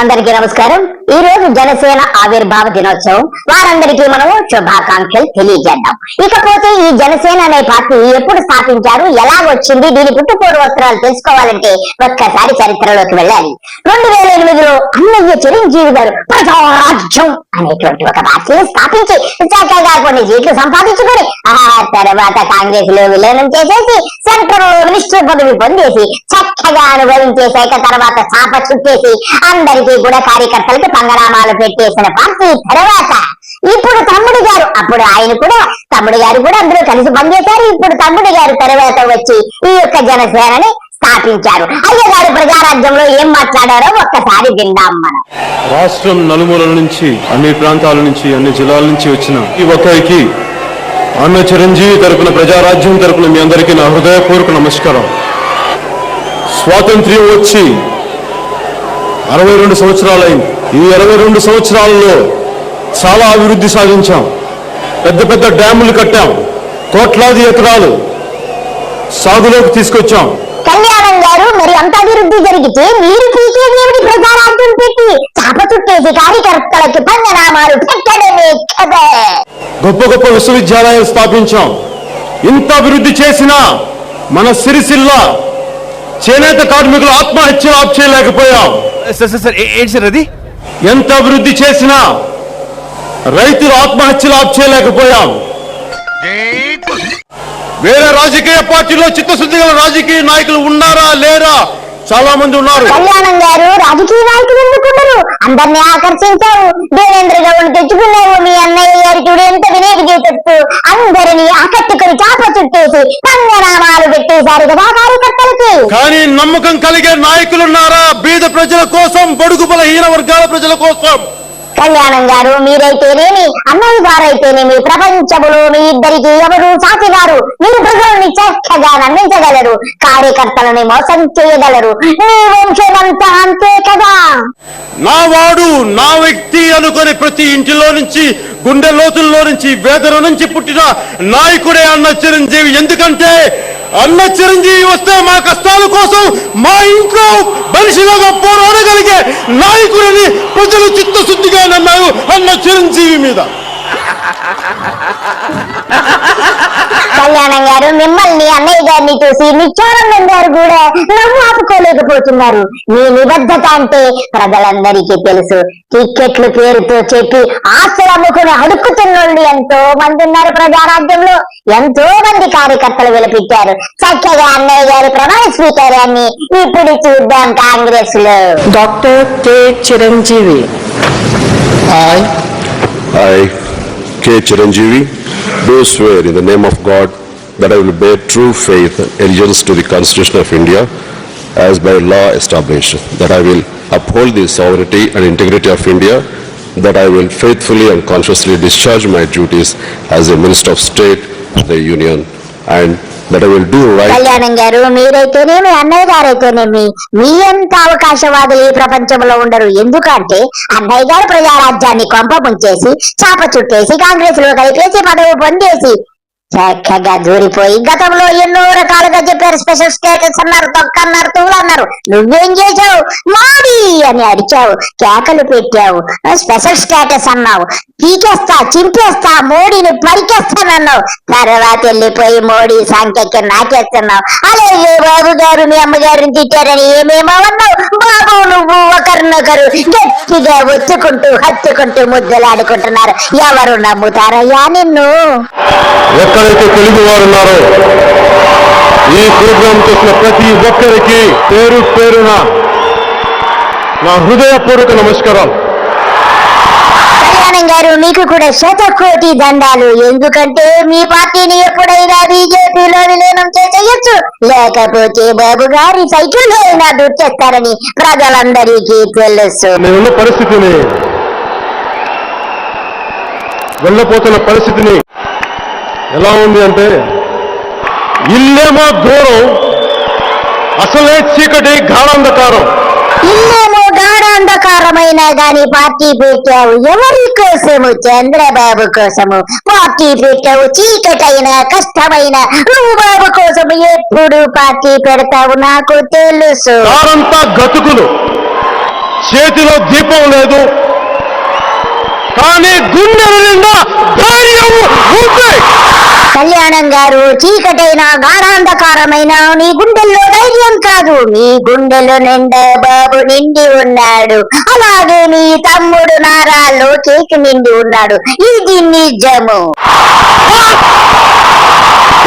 అందరికీ నమస్కారం. ఈ రోజు జనసేన ఆవిర్భావ దినోత్సవం. వారందరికీ మనము శుభాకాంక్షలు తెలియజేద్దాం. ఇకపోతే ఈ జనసేన అనే పార్టీ ఎప్పుడు స్థాపించారు, ఎలా వచ్చింది, దీని పుట్టుపూర్వోత్తరాలు తెలుసుకోవాలంటే ఒక్కసారి చరిత్రలోకి వెళ్ళాలి. 2008లో అన్నయ్య చిరంజీవి గారు ప్రజారాజ్యం అనేటువంటి ఒక పార్టీని స్థాపించి చక్కగా కొన్ని సీట్లు సంపాదించుకొని ఆ తర్వాత కాంగ్రెస్ లో విలీనం చేసేసి సెంట్రల్ మినిస్టర్ పదవి పొందేసి చక్కగా అనుభవించేసాక తర్వాత చాప చుట్టేసి అందరికీ కూడా కార్యకర్తలకి పంగనామాలు పెట్టేసిన పార్టీ తర్వాత ఇప్పుడు తమ్ముడు గారు, అప్పుడు ఆయన కూడా తమ్ముడు గారు కూడా అందరూ కలిసి పనిచేశారు. ఇప్పుడు తమ్ముడు గారు తర్వాత వచ్చి ఈ యొక్క జనసేనని స్థాపించారు. అయ్యగారు ప్రజారాజ్యంలో ఏం మాట్లాడారో ఒక్కసారి విందాం మనం. రాష్ట్రం నలుమూలల నుంచి, అన్ని ప్రాంతాల నుంచి, అన్ని జిల్లాల నుంచి వచ్చిన ఈ ఒక్కరికి అన్న చిరంజీవి తరపున, ప్రజారాజ్యం తరపున మీ అందరికీ నా హృదయపూర్వక నమస్కారం. స్వాతంత్ర్యం వచ్చి 62 సంవత్సరాలైంది. ఈ 62 సంవత్సరాలలో చాలా అభివృద్ధి సాధించాం. పెద్ద పెద్ద డ్యాములు కట్టాం, కోట్లాది ఎకరాలు సాగులోకి తీసుకొచ్చాం. కళ్యాణం గారు, మరి అంత అభివృద్ధి జరిగితే మీరు పీకేదేవిడి ప్రజారాజ్యం పెట్టి చాప చుట్టేసి కార్యకర్తలకి పంగనామాలు పెట్టడమే కదా. గొప్ప గొప్ప విశ్వవిద్యాలయాలు స్థాపించాం. ఇంత అభివృద్ధి చేసినా మన సిరిసిల్ల చేనేత కార్మికులు ఆత్మహత్యలు ఆప్ చేయలేకపోయాం. ఎంత అభివృద్ధి చేసినా రైతులు ఆత్మహత్యలు ఆప్ చేయలేకపోయాం. వేరే రాజకీయ పార్టీలో చిత్తశుద్ధి గల రాజకీయ నాయకులు ఉన్నారా లేరా? చాలా మంది ఉన్నారు. కళ్యాణం గారు, రాజకీయ నాయకులు ఎందుకున్నారు? అందరినీ ఆకర్షించావు. దేవేంద్ర గౌడ్ తెచ్చుకున్నావు. మీ అన్నయ్య గారి చూడు ఎంత వినేది చెప్తూ అందరినీ ఆకట్టుకుని చాప చుట్టేసి పంగనామాలు పెట్టేశారు కదా కార్యకర్తలకి. కానీ నమ్మకం కలిగే నాయకులున్నారా? బీద ప్రజల కోసం, బడుగు బలహీన వర్గాల ప్రజల కోసం. కళ్యాణం గారు, మీరైతేనేమి అన్నయ్య గారైతేనేమి ప్రపంచములో మీ ఇద్దరికి ఎవరు సాటిగారు. మీరు ప్రజల్ని చక్కగా నమ్మించగలరు, కార్యకర్తలని మోసం చేయగలరు. మీ వంశమంతా అంతే కదా. నా వాడు, నా వ్యక్తి అనుకుని ప్రతి ఇంటిలో నుంచి, గుండె లోతుల్లో నుంచి, వేదన నుంచి పుట్టిన నాయకుడే అన్న చిరంజీవి. ఎందుకంటే అన్న చిరంజీవి వస్తే మా కష్టాల కోసం మా ఇంట్లో మనిషిలాగా పోరాడగలిగే నాయకుడిని ప్రజలు చిత్తశుద్ధిగా నమ్మారు అన్న చిరంజీవి మీద. కళ్యాణం గారు, మిమ్మల్ని అన్నయ్య గారిని చూసి నిత్యానందం గారు కూడా నవ్వు ఆపుకోలేకపోతున్నారు. మీ నిబద్ధత అంటే ప్రజలందరికీ తెలుసు. టిక్కెట్లు పేరుతో చెప్పి ఆస్తులు అమ్ముకుని అడుక్కుతున్నోళ్ళు ఎంతో మంది ఉన్నారు ప్రజారాజ్యంలో. ఎంతో మంది కార్యకర్తలు విలపించారు. చక్కగా అన్నయ్య గారి ప్రమాణ స్వీకారాన్ని ఇప్పుడు చూద్దాం కాంగ్రెస్ లో. Doctor K Chiranjeevi. I, K. Chiranjeevi, do swear in the name of God that I will bear true faith and allegiance to the Constitution of India as by law established, that I will uphold the sovereignty and integrity of India, that I will faithfully and consciously discharge my duties as a Minister of State of the Union, and that I will do right. కళ్యాణం గారు, మీరైతేనేమి అన్నయ్య గారైతేనేమి మీ అంత అవకాశవాదులు ఈ ప్రపంచంలో ఉండరు. ఎందుకంటే అన్నయ్య గారు ప్రజారాజ్యాన్ని కొంప ముంచేసి చాప చుట్టేసి కాంగ్రెస్ లో కలిపేసి పదవి పొందేసి చక్కగా దూరిపోయి గతంలో ఎన్నో రకాలుగా చెప్పారు. స్పెషల్ స్టేటస్ అన్నారు, తొక్కన్నారు, తూలు అన్నారు. నువ్వేం చేశావు? మోడీ అని అడిచావు, కేకలు పెట్టావు. స్పెషల్ స్టేటస్ అన్నావు, పీకేస్తా, చింపేస్తా, మోడీని పరికేస్తానన్నావు. తర్వాత వెళ్ళిపోయి మోడీ సంఖ్యకి నాకేస్తున్నావు. అలాగే బాబు గారు మీ అమ్మగారిని తిట్టారని ఏమేమో అన్నావు. బాబు నువ్వు ఒకరినొకరు గట్టిగా ఒత్తుకుంటూ హత్తుకుంటూ ముద్దలాడుకుంటున్నారు. ఎవరు నమ్ముతారయ్యా నిన్ను? ఎక్కడైతే తెలుగు వారు ఉన్నారో ఈ ప్రోగ్రాం చేసిన ప్రతి ఒక్కరికి పేరు పేరున నా హృదయపూర్వక నమస్కారం. కళ్యాణం గారు, మీకు కూడా శతకోటి దండాలు. ఎందుకంటే మీ పార్టీని ఎప్పుడైనా బీజేపీలో విలీనం చేసేయచ్చు, లేకపోతే బాబు గారి సైకిల్ అయినా దూర్చేస్తారని ప్రజలందరికీ తెలుసు. నేనున్న పరిస్థితిని, వెళ్ళపోతున్న పరిస్థితిని ఎలా ఉంది అంటే, ఇల్లేమో దూరం, అసలే చీకటి, గాఢాంధకారం. ఇల్లేమో గాఢాంధకారమైన గాని పార్టీ పెట్టావు ఎవరి కోసము? చంద్రబాబు కోసము పార్టీ పెట్టావు. చీకటైన కష్టమైన నువ్వు బాబు కోసము ఎప్పుడు పార్టీ పెడతావు నాకు తెలుసు. వారంతా గతుకులు, చేతిలో దీపం లేదు, కానీ గుండెల నిండా ధైర్యం ఉంది. కళ్యాణం గారు, చీకటైన గాఢాంధకారమైన నీ గుండెల్లో ధైర్యం కాదు, నీ గుండెలో నిండా బాబు నిండి ఉన్నాడు. అలాగే నీ తమ్ముడు నారా లోకేష్ నిండి ఉన్నాడు. ఇది నిజము.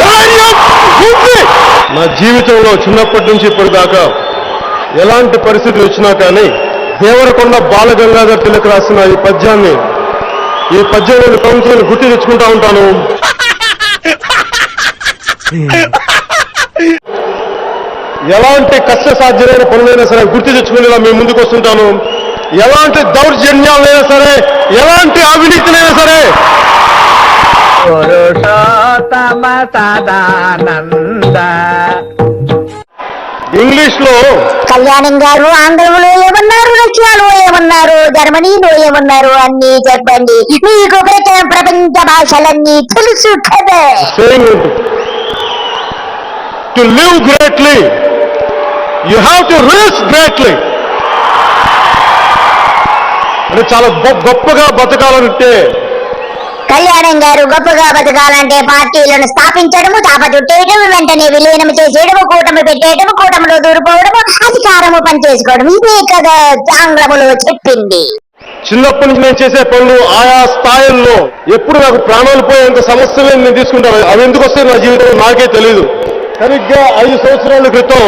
ధైర్యం ఉంది. నా జీవితంలో చిన్నప్పటి నుంచి ఇప్పటిదాకా ఎలాంటి పరిస్థితులు వచ్చినా కానీ దేవరకొండ బాలగంగాధర్ తిలక్ రాసిన ఈ పద్యాన్ని, ఈ పద్యంలోని పంక్తులను గుర్తు తెచ్చుకుంటా ఉంటాను. ఎలాంటి కష్ట సాధ్యమైన పనులైనా సరే గుర్తు తెచ్చుకునేలా మేము ముందుకు వస్తుంటాను. ఎలాంటి దౌర్జన్యాలైనా సరే, ఎలాంటి అవినీతినైనా సరే పురుషోత్తమ సదానంద. ఇంగ్లీష్ లో కళ్యాణం గారు, ఆంగ్లంలో ఏమన్నారు, రష్యాలో ఏమన్నారు, జర్మనీలో ఏమన్నారు అన్ని చెప్పండి. మీకు ప్రపంచ భాషలన్నీ తెలుసు కదా. saying to live greatly you have to risk greatly. అంటే చాలా గొప్పగా బతకాలంటే, కళ్యాణం గారు, గొప్పగా బతకాలంటే పార్టీలను స్థాపించడము, చుట్టేయడం, వెంటనే విలీనం చేసేయడము, కూటమి పెట్టేయడము, కూటమిలో దూరిపోవడము, అధికారము పనిచేసుకోవడం, ఇదే కదా ఆంగ్లములో చెప్పింది. చిన్నప్పటి నుంచి నేను చేసే పనులు ఆయా స్థాయిల్లో ఎప్పుడు నాకు ప్రాణాలు పోయేంత సమస్యలు నేను తీసుకుంటాను. అవి ఎందుకు వస్తాయి నా జీవితంలో నాకే తెలియదు. సరిగ్గా 5 సంవత్సరాల క్రితం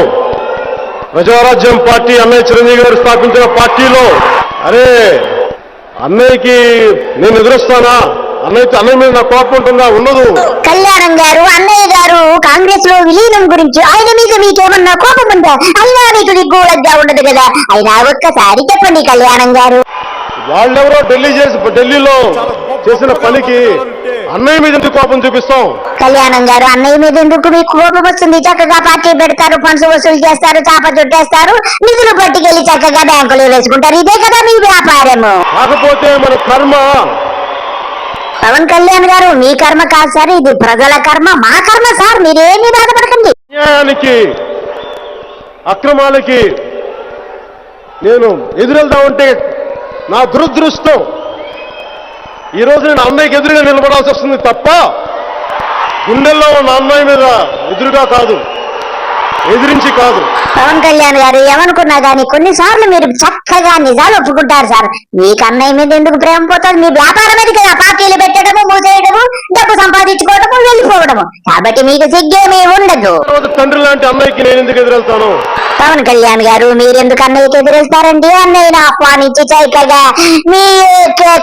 ప్రజారాజ్యం పార్టీ అన్నయ్య చిరంజీవి గారు స్థాపించిన పార్టీలో, అరే అన్నయ్యకి నేను ఎదురొస్తానా, అన్నయ్య మీద నా కోపం ఉంటుందా? ఉండదు. కళ్యాణం గారు, అన్నయ్య గారు కాంగ్రెస్ లో విలీనం గురించి ఆయన మీద మీకేమన్నా కోపం ఉందా? అయినా మీకు దిగ్గులగ్గా ఉండదు కదా. అయినా ఒక్కసారి చెప్పండి కళ్యాణం గారు. వాళ్ళెవరో ఢిల్లీలో చేసిన పనికి అన్నయ్య మీద ఎందుకు కోపం చూపిస్తాం? కళ్యాణం గారు, అన్నయ్య మీద ఎందుకు మీకు కోపం వస్తుంది? చక్కగా పార్టీ పెడతారు, ఫండ్స్ వసూలు చేస్తారు, చుట్టేస్తారు, నిధులు పట్టుకెళ్లి చక్కగా బ్యాంకులో వేసుకుంటారు. ఇదే కదా మీ వ్యాపారము. కాకపోతే మన కర్మ. పవన్ కళ్యాణ్ గారు, మీ కర్మ కాదు సార్, ఇది ప్రజల కర్మ, మా కర్మ సార్. మీరేమీ బాధపడకండి. న్యాయానికి, అక్రమాలకి నేను ఎదురెళ్దామంటే నా దురదృష్టం ఈరోజు నేను అన్నయ్యకి ఎదురుగా నిలబడాల్సి వస్తుంది తప్ప గుండెల్లో ఉన్న అన్నయ్య మీద ఎదురుగా కాదు, ఎదిరించి కాదు. పవన్ కళ్యాణ్ గారు, ఏమనుకున్నా గానీ కొన్నిసార్లు మీరు చక్కగా నిజాలు ఒప్పుకుంటారు సార్. మీకు అన్నయ్య మీద ఎందుకు ప్రేమ పోతుంది? మీ వ్యాపారం అది కదా, పార్టీలు పెట్టడము, మూసేయడము, డబ్బు సంపాదించుకోవడము, వెళ్ళిపోవడము. కాబట్టి మీకు సిగ్గేమీ ఉండదు. తండ్రి లాంటి అన్నయ్యకి నేను ఎందుకు ఎదురెళ్తాను? పవన్ కళ్యాణ్ గారు, మీరెందుకు అన్నయ్యకి ఎదురేస్తారండి? అన్నయ్యను ఆహ్వానించి చక్కగా మీ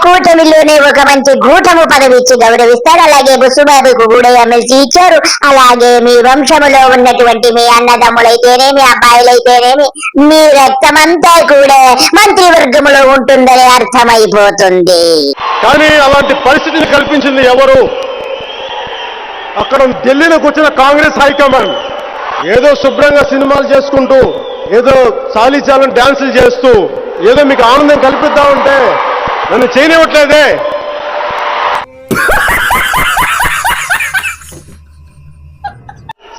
కూటమిలోనే ఒక మంచి కూటమి పదవి ఇచ్చి గౌరవిస్తారు. అలాగే బుస్సుబాబుకు కూడా ఎమ్మెల్సీ ఇచ్చారు. అలాగే మీ వంశములో ఉన్నటువంటి మీ అన్నదమ్ములైతేనేమి, అబ్బాయిలైతేనేమి, మీ రక్తమంతా కూడా మంత్రివర్గంలో ఉంటుందని అర్థమైపోతుంది. కానీ అలాంటి పరిస్థితిని కల్పించింది ఎవరు? అక్కడ ఢిల్లీలో కూర్చున్న కాంగ్రెస్ హైకమాండ్. ఏదో శుభ్రంగా సినిమాలు చేసుకుంటూ, ఏదో చాలీచాలని డాన్సులు చేస్తూ, ఏదో మీకు ఆనందం కల్పిద్దామంటే నన్ను చేయనివ్వట్లేదే.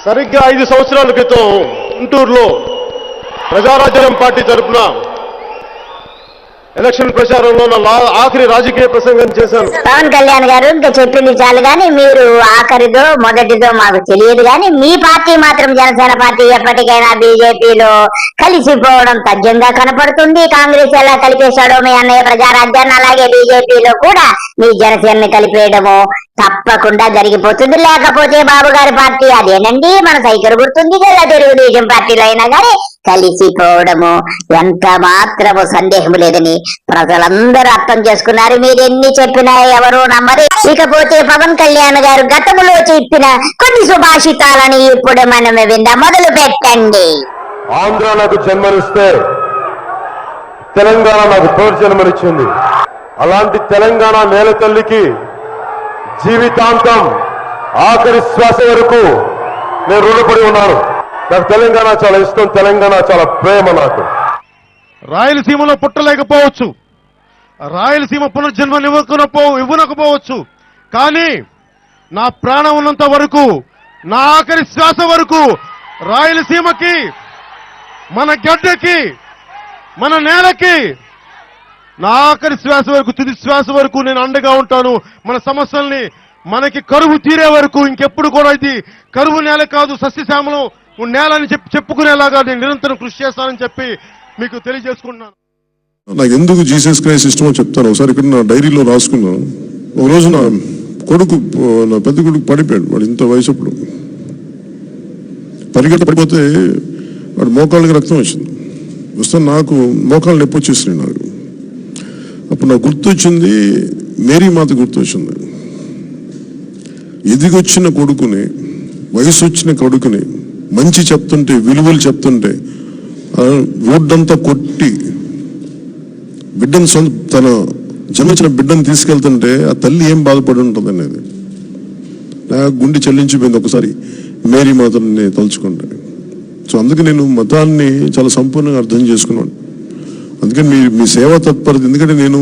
సరిగ్గా 5 సంవత్సరాల క్రితం గుంటూరులో ప్రజారాజ్యం పార్టీ తరఫున ఎలక్షన్ ప్రచారంలో నా ఆఖరి రాజకీయ ప్రసంగం చేశాను. పవన్ కళ్యాణ్ గారు, ఇంకా చెప్పింది చాలు గాని, మీరు ఆఖరిదో మొదటిదో మాకు తెలియదు గాని, మీ పార్టీ మాత్రం జనసేన పార్టీ ఎప్పటికైనా బీజేపీలో కలిసిపోవడం తథ్యంగా కనపడుతుంది. కాంగ్రెస్ ఎలా కలిపేశాడో మీ అన్నయ్య ప్రజారాజ్యాన్ని, అలాగే బీజేపీలో కూడా మీ జనసేనని కలిపేయడము తప్పకుండా జరిగిపోతుంది. లేకపోతే బాబు గారి పార్టీ అదేనండి, మన సైకిల్ గుర్తుంది కదా, తెలుగుదేశం పార్టీలో అయినా కానీ కలిసిపోవడము ఎంత మాత్రము సందేహం లేదని ప్రజలందరూ అర్థం చేసుకున్నారు. మీరు ఎన్ని చెప్పినా ఎవరు నమ్మరు. ఇకపోతే పవన్ కళ్యాణ్ గారు గతంలో చెప్పిన కొన్ని సుభాషితాలని ఇప్పుడు మనం విందాం. మొదలు పెట్టండి. ఆంధ్ర నాకు జన్మనిస్తే తెలంగాణ నాకు తోడు జన్మనిచ్చింది. అలాంటి తెలంగాణ నేల తల్లికి జీవితాంతం ఆఖరి శ్వాస వరకు నేను రుణపడి ఉన్నాను. నాకు తెలంగాణ చాలా ఇష్టం, తెలంగాణ చాలా ప్రేమ నాకు. రాయలసీమలో పుట్టలేకపోవచ్చు, రాయలసీమ పునర్జన్మ ఇవ్వనకపోవచ్చు, కానీ నా ప్రాణం ఉన్నంత వరకు, నా ఆఖరి శ్వాస వరకు రాయలసీమకి, మన గడ్డకి, మన నేలకి, నా ఆఖరి శ్వాస వరకు, తుది శ్వాస వరకు నేను అండగా ఉంటాను. మన సమస్యల్ని, మనకి కరువు తీరే వరకు, ఇంకెప్పుడు కూడా ఇది కరువు నేల కాదు, సస్యశ్యామలం నేలని చెప్పుకునేలాగా నేను నిరంతరం కృషి చేస్తానని చెప్పి మీకు తెలియజేసుకుంటున్నాను. నాకు ఎందుకు జీసస్ క్రైస్ట్ ఇష్టమో చెప్తాను. ఒకసారి ఇక్కడ నా డైరీలో రాసుకున్నాను. ఒక రోజు నా పెద్ద కొడుకు పడిపోయాడు. వాడు ఇంత వయసప్పుడు పడిపోతే వాడు మోకాళ్ళకి రక్తం వచ్చింది. వస్తే నాకు మోకాళ్ళు నొప్పి వచ్చేసినాయి. నాకు అప్పుడు నాకు గుర్తొచ్చింది, మేరీ మాత గుర్తొచ్చింది. ఎదిగొచ్చిన కొడుకుని, వయసు వచ్చిన కొడుకుని మంచి చెప్తుంటే, విలువలు చెప్తుంటే రోడ్డంతా కొట్టి బిడ్డను తన జన్మించిన బిడ్డను తీసుకెళ్తుంటే ఆ తల్లి ఏం బాధపడి ఉంటుంది అనేది నాకు గుండె చెల్లించిపోయింది ఒకసారి మేరీ మాతని తలుచుకుంటే. సో అందుకే నేను మతాన్ని చాలా సంపూర్ణంగా అర్థం చేసుకున్నాను. అందుకని మీ సేవా తత్పరత, ఎందుకంటే నేను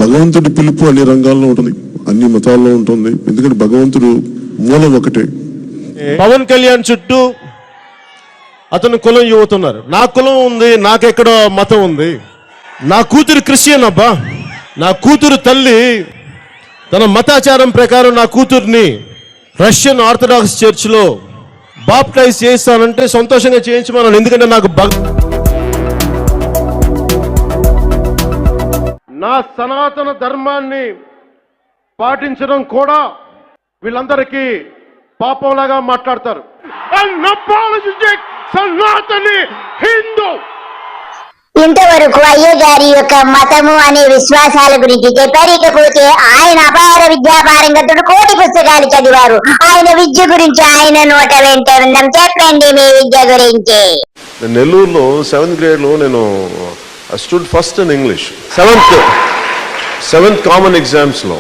భగవంతుడి పిలుపు అన్ని రంగాల్లో ఉంటుంది, అన్ని మతాల్లో ఉంటుంది. ఎందుకంటే భగవంతుడు మూలం ఒకటే. పవన్ కళ్యాణ్ చుట్టూ అతను కులం యువతున్నారు. నా కులం ఉంది, నాకెక్కడో మతం ఉంది. నా కూతురు క్రిస్టియన్ అబ్బా. నా కూతురు తల్లి తన మతాచారం ప్రకారం నా కూతుర్ని రష్యన్ ఆర్థడాక్స్ చర్చ్లో బాప్టైజ్ చేస్తానంటే సంతోషంగా చేయించమన్నాను. ఎందుకంటే నాకు నా సనాతన ధర్మాన్ని పాటించడం కూడా వీళ్ళందరికీ పాపంలాగా మాట్లాడతారు. సనాతని హిందూ ఇంతవరకు అయ్య గారి యొక్క మతము అనే విశ్వాసాల గురించి చెప్పారు. ఇకపోతే ఆయన అపార విద్యాపారంగతుడు, కోటి పుస్తకాలు చదివారు. ఆయన విద్య గురించి ఆయన నోట వెంట ఉందాం. చెప్పండి మీ విద్య గురించి. నెల్లూరులో 7th grade నేను stood first in English, 7th common ఎగ్జామ్స్లో.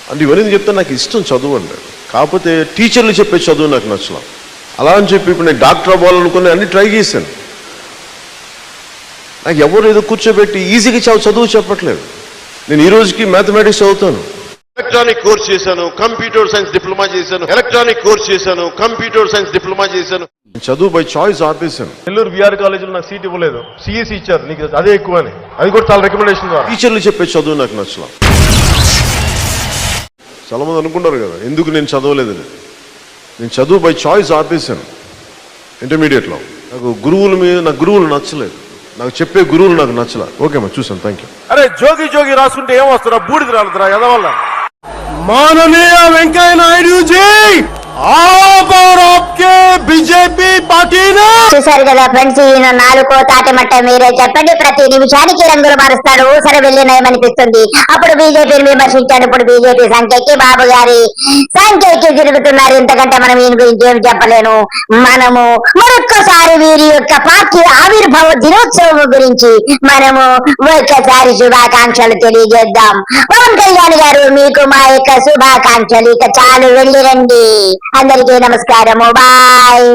అంటే ఇవన్నీ చెప్తే నాకు ఇష్టం చదువు అండి. కాకపోతే టీచర్లు చెప్పే చదువు నాకు నచ్చల. అలా అని చెప్పి ఇప్పుడు నేను డాక్టర్ అవ్వాలనుకుని అన్ని ట్రై చేశాను. నాకు ఎవరు ఏదో కూర్చోబెట్టి ఈజీగా చదువు చెప్పట్లేదు. నేను ఈ రోజుకి మ్యాథమెటిక్స్ చదువుతాను. ఎలక్ట్రానిక్ కోర్స్ చేశాను, కంప్యూటర్ సైన్స్ డిప్లొమా చేశాను, చదువు బై చాయిస్ ఆపేశాను. నెల్లూరు విఆర్ కాలేజీలో నాకు సీట్ ఇవ్వలేదు, సిఎస్సి ఇచ్చారు, నీకు అదే ఎక్కువ అని. అది కూడా చాలా రికమెండేషన్ ద్వారా. టీచర్లు చెప్పే చదువు నాకు నచ్చల. చాలా మంది అనుకుంటారు కదా ఎందుకు నేను చదవలేదని. నేను చదువు బై చాయిస్ ఆపేశాను ఇంటర్మీడియట్లో. నాకు గురువులు నచ్చలేదు, నాకు చెప్పే గురువులు నాకు నచ్చల. ఓకే అమ్మా, చూసాను, థ్యాంక్ యూ. అరే జోగి రాసుకుంటే ఏం వస్తారా, బూడిద రాలుతురా ఎదవల్ల. మాననీయ వెంకయ్య నాయుడు జీ బీజేపీ పార్టీ. చూసారు కదా ఫ్రెండ్స్, ఈయన నాలుగో తాటిమట్ట మీరే చెప్పండి. ప్రతి నిమిషానికి రంగులు మారుస్తాడు. ఊసర వెళ్ళి నయమనిపిస్తుంది. అప్పుడు బీజేపీని విమర్శించాడు, ఇప్పుడు బీజేపీ సంఖ్యకి బాబు గారి సంఖ్యకి తిరుగుతున్నారు. ఇంతకంటే మనం ఈయన గురించి ఏం చెప్పలేను. మనము మరొక్కసారి వీరి యొక్క పార్టీ ఆవిర్భావ దినోత్సవం గురించి మనము ఒక్కసారి శుభాకాంక్షలు తెలియజేద్దాం. పవన్ కళ్యాణ్ గారు, మీకు మా యొక్క శుభాకాంక్షలు. ఇక చాలు, వెళ్ళిరండి. అందరికీ నమస్కారము, బాయ్.